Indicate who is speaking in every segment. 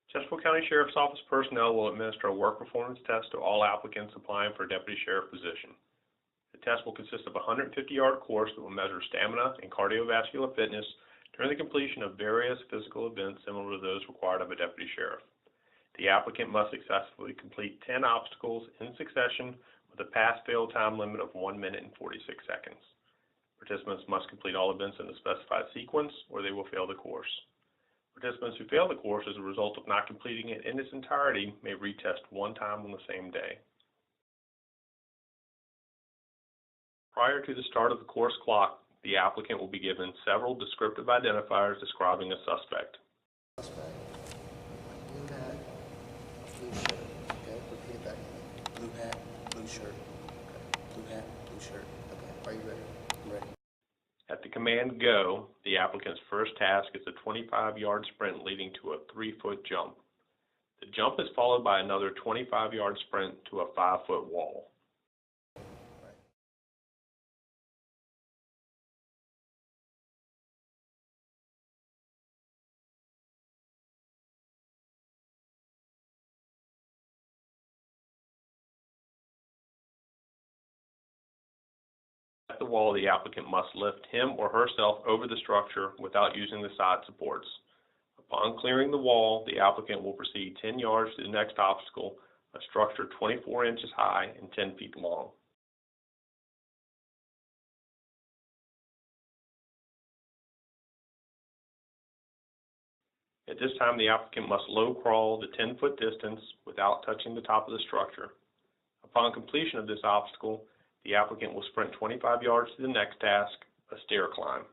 Speaker 1: Chesterfield County Sheriff's Office personnel will administer a work performance test to all applicants applying for a deputy sheriff position. The test will consist of a 150-yard course that will measure stamina and cardiovascular fitness during the completion of various physical events similar to those required of a deputy sheriff. The applicant must successfully complete 10 obstacles in succession with a pass-fail time limit of 1 minute and 46 seconds. Participants must complete all events in the specified sequence or they will fail the course. Participants who fail the course as a result of not completing it in its entirety may retest one time on the same day. Prior to the start of the course clock, the applicant will be given several descriptive identifiers describing a suspect.
Speaker 2: Blue hat, blue shirt. Okay, repeat it back to me. Blue hat, blue shirt. Okay. Blue hat, blue shirt. Okay. Are you ready? I'm ready.
Speaker 1: At the command go, the applicant's first task is a 25-yard sprint leading to a 3-foot jump. The jump is followed by another 25-yard sprint to a 5-foot wall. At the wall, the applicant must lift him or herself over the structure without using the side supports. Upon clearing the wall, the applicant will proceed 10 yards to the next obstacle, a structure 24 inches high and 10 feet long. At this time, the applicant must low crawl the 10-foot distance without touching the top of the structure. Upon completion of this obstacle, the applicant will sprint 25 yards to the next task, a stair climb.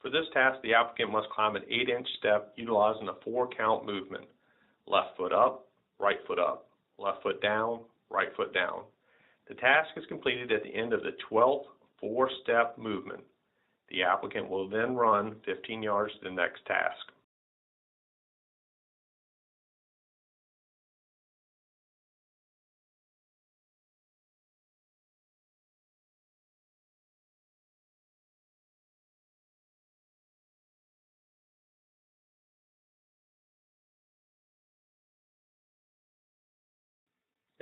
Speaker 1: For this task, the applicant must climb an 8-inch step utilizing a 4-count movement: left foot up, right foot up, left foot down, right foot down. The task is completed at the end of the 12th 4-step movement. The applicant will then run 15 yards to the next task.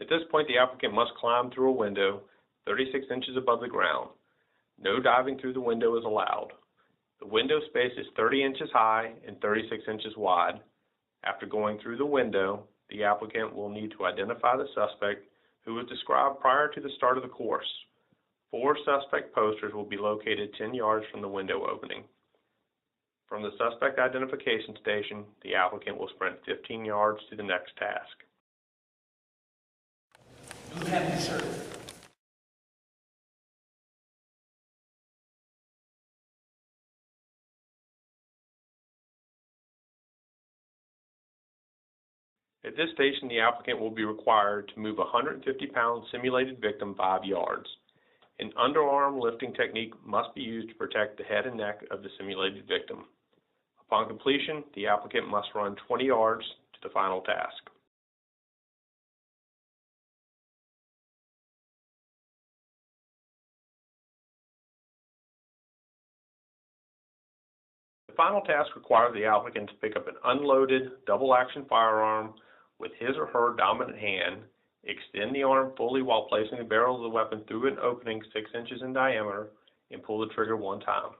Speaker 1: At this point, the applicant must climb through a window 36 inches above the ground. No diving through the window is allowed. The window space is 30 inches high and 36 inches wide. After going through the window, the applicant will need to identify the suspect who was described prior to the start of the course. 4 suspect posters will be located 10 yards from the window opening. From the suspect identification station, the applicant will sprint 15 yards to the next task.
Speaker 2: Blue hat, blue shirt.
Speaker 1: At this station, the applicant will be required to move a 150-pound simulated victim 5 yards. An underarm lifting technique must be used to protect the head and neck of the simulated victim. Upon completion, the applicant must run 20 yards to the final task. The final task requires the applicant to pick up an unloaded double-action firearm with his or her dominant hand, extend the arm fully while placing the barrel of the weapon through an opening 6 inches in diameter, and pull the trigger 1 time.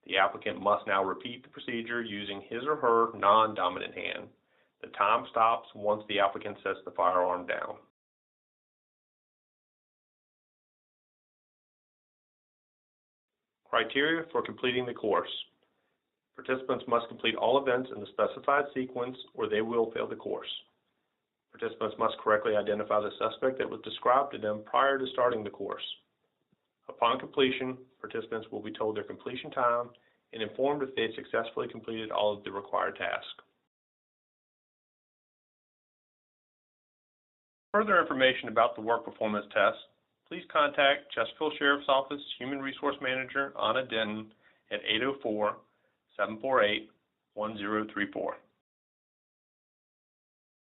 Speaker 1: The applicant must now repeat the procedure using his or her non-dominant hand. The time stops once the applicant sets the firearm down. Criteria for completing the course. Participants must complete all events in the specified sequence or they will fail the course. Participants must correctly identify the suspect that was described to them prior to starting the course. Upon completion, participants will be told their completion time and informed if they successfully completed all of the required tasks. For further information about the work performance test, please contact Chesterfield Sheriff's Office Human Resource Manager Anna Denton at 804-748-1034.